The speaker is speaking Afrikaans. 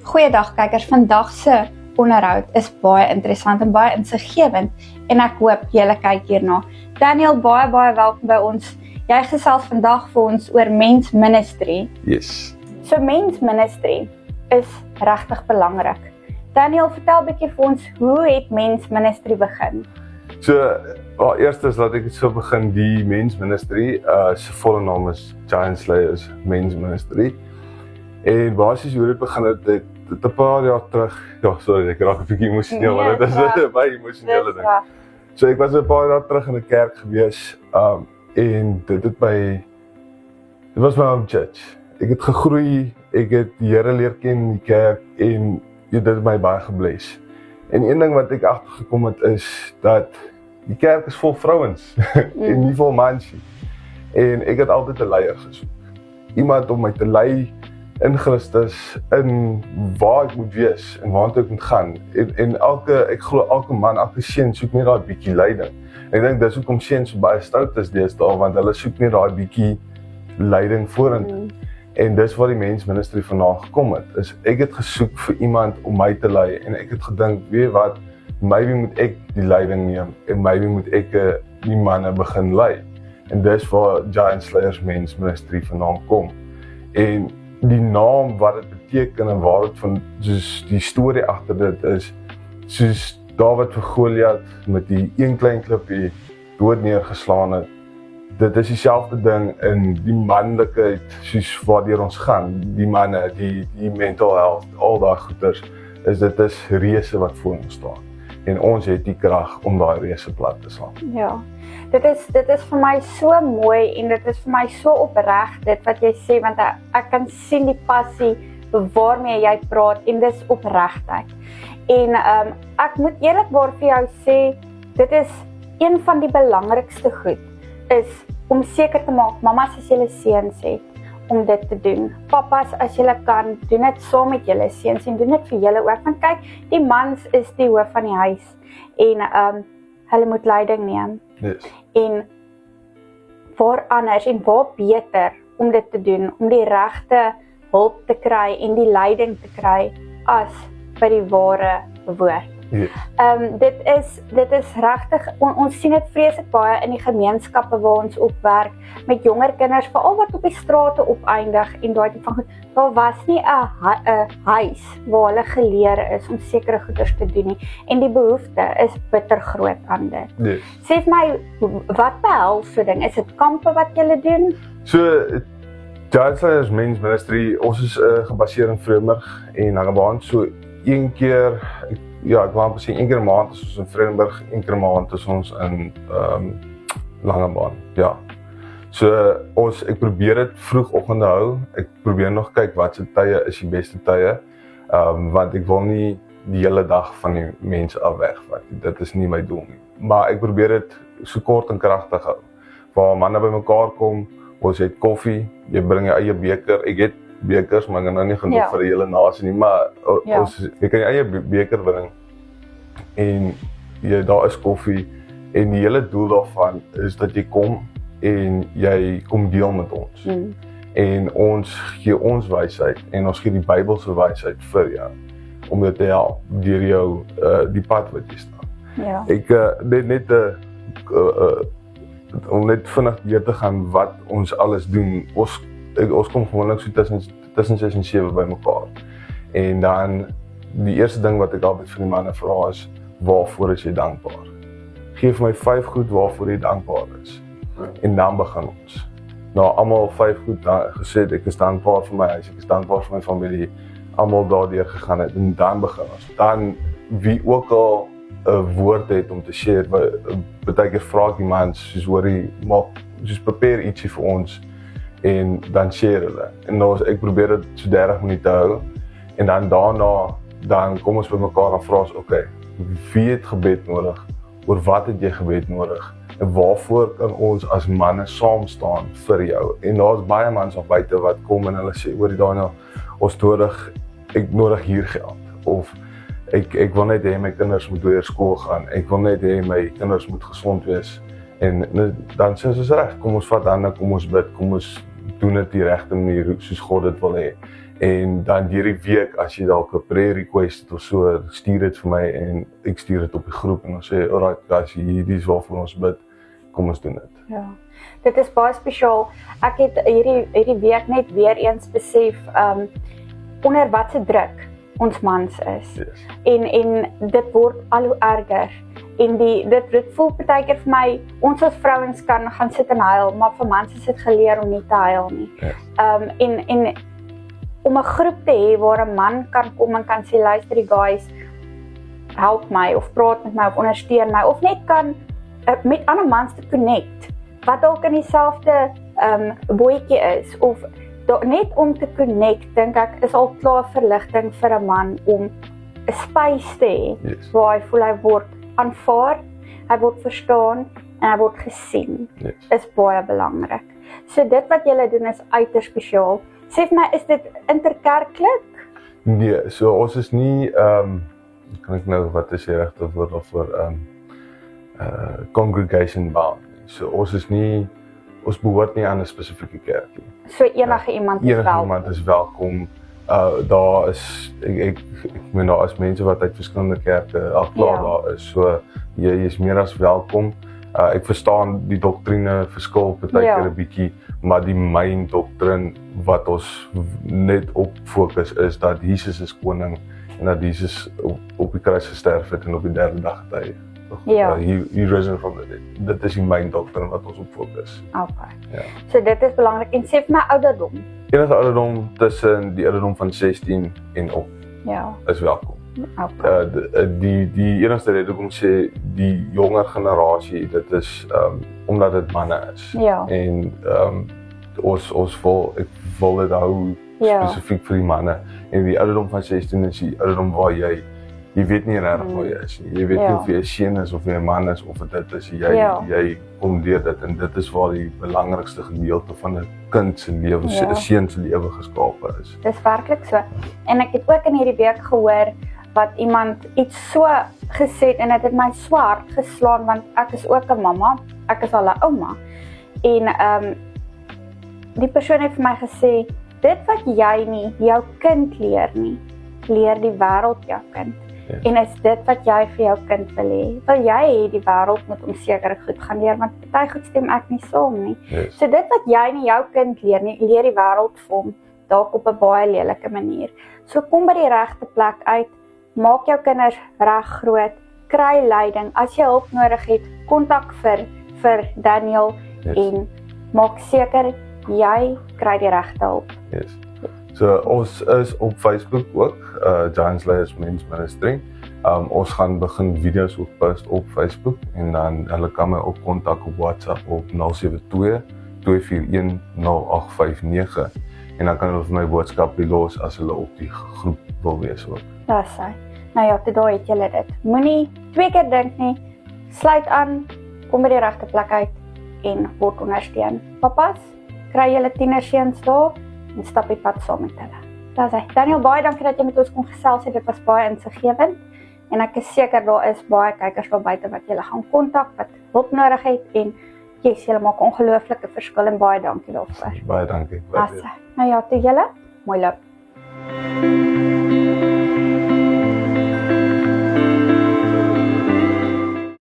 Goeiedag kykers, vandag se onderhoud is baie interessant en baie insiggewend en ek hoop julle kyk hierna. Daniel, baie welkom by ons. Jy gesels vandag vir ons oor Men's Ministry. Yes. So Men's Ministry is regtig belangrik. Daniel, vertel 'n bietjie vir ons, hoe het Men's Ministry begin? So, eerstens laat ek so begin, die Men's Ministry, sy volle naam is Giant Slayers Men's Ministry. En basies hoe dit begin het, het 'n paar jaar terug, ek raak 'n bietjie emosioneel, want dit is 'n baie emosionele ding. So ek was 'n paar jaar terug in 'n kerk gewees, en dit was my home church. Ek het gegroei, ek het die Here leer ken in die kerk, en dit het my baie gebless. En een ding wat ek agtergekom het is, dat die kerk is vol vrouens, en nie vol mans nie. En ek het altyd 'n leier gesoek. Iemand om my te lei in Christus, in waar ek moet wees, en waar ek moet gaan. En ek glo elke man, elke seun soek net daai bietjie leiding. Ek dink dis hoekom seuns so baie stout is deesdae, want hulle soek net daai bietjie leiding vorentoe. En dis waar die Men's Ministry vandaan gekom het, is ek het gesoek vir iemand om my te lei, en ek het gedink, weet wat, maybe moet ek die leiding neem, en maybe moet ek die manne begin lei. En dis waar Giant Slayers Men's Ministry vandaan kom. En die naam, wat dit beteken, en waar dit van, soos die storie agter dit is, soos Dawid vir Goliat, met die een klein klippie dood neergeslaan het, dit is dieselfde ding in die manlikheid, soos waardeur ons gaan, die manne, die mental health, al daai goeders, dit is reëse wat voor ons staan. En ons het die krag om daai reëse plat te slaan. Ja, dit is vir my so mooi, en dit is vir my so opreg, dit wat jy sê, want ek kan sien die passie waarmee jy praat, en dis opregtheid. En ek moet eerlikwaar vir jou sê, dit is een van die belangrikste goed, is om seker te maak, mamas as julle seuns het, om dit te doen. Papas, as julle kan, doen dit saam met julle seuns, en doen dit vir julle ook, want kyk, die mans is die hoof van die huis, en hulle moet leiding neem. Yes. En waar anders, en waar beter om dit te doen, om die regte hulp te kry, en die leiding te kry, as by die ware woord. Yes. Dit is regtig, ons sien dit vreeslik baie in die gemeenskappe waar ons opwerk, met jonger kinders, veral wat op die strate opeindig, en daai tipe van goed, daar was nie 'n huis waar hulle geleer is om sekere goeders te doen nie, en die behoefte is bitter groot aan dit. Yes. Sê vir my, wat behels so ding? Is dit kampe wat julle doen? So, Giant Slayers Men's Ministry, ons is gebaseer in Vredenburg en Langebaan, so een keer, ek wil amper sê, een keer 'n maand is ons in Vredenburg, een keer 'n maand is ons in Langebaan, ja. So, ek probeer dit vroegoggende hou, ek probeer nog kyk wat se tye is die beste tye, want ek wil nie die hele dag van die mense af wegvat, dit is nie my doel nie. Maar ek probeer dit so kort en kragtig hou, waar manne bymekaar kom, ons het koffie, jy bring jou eie beker, ek het bekers, maar ek het nou nie genoeg vir die hele nasie nie, maar jy kan jou eie beker bring, en daar is koffie, en die hele doel daarvan is dat jy kom, en jy kom deel met ons. En ons gee ons wysheid, en ons gee die Bybelse wysheid vir jou, om jou te help, deur jou, die pad wat jy staan. Ja. Ek, om net vinnig deur te gaan wat ons alles doen, ons kom gewoonlik so tussen 6 en 7 by mekaar. En dan, die eerste ding wat ek altyd vir die manne vra is, waarvoor is jy dankbaar? Geef my 5 goed waarvoor jy dankbaar is. En dan begin ons. Nou, almal 5 goed gesê, ek is dankbaar vir my huis, ek is dankbaar vir my familie, almal daardeur gegaan het, en dan begin ons. Dan, wie ook al 'n woord het om te share, baie keer vra ek die mans, soos hoorie, soos prepare ietsie vir ons, en dan share hulle. En nou, ek probeer dit so 30 minute hou, en dan daarna, dan kom ons by mekaar en vra ons, okay, wie het gebed nodig? Oor wat het jy gebed nodig? En waarvoor kan ons as manne saam staan vir jou? En daar's baie mans op buite wat kom en hulle sê, hoorie Daniel, ek nodig hier geld, of ek wil net hê my kinders moet weer skool gaan, ek wil net hê my kinders moet gesond wees, en dan sê ons reg, kom ons vat hande, kom ons bid, kom ons doen dit die regte manier, soos God dit wil hê. En dan hierdie week, as jy dalk 'n prayer request het of so, stuur dit vir my en ek stuur dit op die groep en ons sê, alright guys, hierdie is waarvoor ons bid, kom ons doen dit. Ja. Dit is baie spesiaal. Ek het hierdie week net weer eens besef, onder watse druk ons mans is. Yes. En dit word al hoe erger. En dit voel partykeer vir my, ons as vrouens kan gaan sit en huil, maar vir mans is dit geleer om nie te huil nie. Yes. En om 'n groep te hê waar 'n man kan kom en kan sê, luister die guys, help my, of praat met my, of ondersteun my, of net kan met ander mans te connect, wat dalk in dieselfde bootjie is, of net om te connect, dink ek, is al klaar verligting vir 'n man om 'n space te hê, Yes. waar hy voel hy word aanvaar, hy word verstaan, en hy word gesien, Yes. is baie belangrik. So dit wat julle doen is uiters spesiaal. Sê vir my, is dit interkerklik? Nee, so ons is nie, kan ek nou, wat is die regte woord daarvoor, congregation bound. So ons is nie, ons behoort nie aan 'n spesifieke kerk nie. So enige iemand is Enige welkom. iemand is welkom. Daar is, ek meen, daar is mense wat uit verskillende kerke al klaar Ja. daar is, so jy is meer as welkom. Ek verstaan die doktrine verskil partykeer Ja. 'n bietjie, maar die main doktrin wat ons net op fokus is dat Jesus is koning en dat Jesus op die kruis gesterf het en op die derde dag getuig. Ja. He risen from the dead. Dit is die main doktrin wat ons op fokus. Okay. Ja. So dit is belangrik. En sê vir my ouderdom. Enige ouderdom tussen die ouderdom van 16 en op Ja. is welkom. Okay. Die enigste rede hoekom ek sê die jonger generasie, dit is omdat dit manne is. Ja. En ek wil dit hou Ja. spesifiek vir die manne. En die ouderdom van 16 is die ouderdom waar jy weet nie regtig waar jy is nie. Jy weet nie Ja. of jy 'n seun is of jy 'n man is of dit is Ja. jy kom deur dit, en dit is waar die belangrikste gedeelte van 'n kind se lewe, 'n Ja. seun se lewe geskape is. Dis werklik so. En ek het ook in hierdie week gehoor wat iemand iets so gesê het en dit het my swart geslaan, want ek is ook 'n mamma, ek is al 'n ouma. En die persoon het vir my gesê, dit wat jy nie jou kind leer nie, leer die wêreld jou kind. Ja. En is dit wat jy vir jou kind wil hê? Wil jy hê die wêreld moet hom seker goed gaan leer, want party goed stem ek nie saam nie. Yes. So dit wat jy nie jou kind leer nie, leer die wêreld vir hom, dalk op 'n baie lelike manier. So kom by die regte plek uit, maak jou kinders reg groot, kry leiding. As jy hulp nodig het, kontak vir Daniel. Yes. En maak seker jy kry die regte hulp. Yes. So ons is op Facebook ook, Giant Slayers Men's Ministry. Ons gaan begin video's ook post op Facebook, en dan hulle kan my ook kontak op WhatsApp op 072-241-0859, en dan kan hulle vir my boodskap los as hulle op die groep wil wees ook. Dis hy. Nou ja, toe daai het julle dit. Moenie 2 keer dink nie. Sluit aan, kom by die regte plek uit en word ondersteun. Papas, kry julle tienerseuns daar en stap die pad saam met hulle. Dis hy. Daniel, baie dankie dat jy met ons kon gesels het. Dit was baie insiggewend. En ek is seker daar is baie kykers daar buite wat julle gaan kontak, wat hulp nodig het, en julle maak 'n ongelooflike verskil, en baie dankie daarvoor. Baie dankie. Nou ja, toe julle, mooi loop.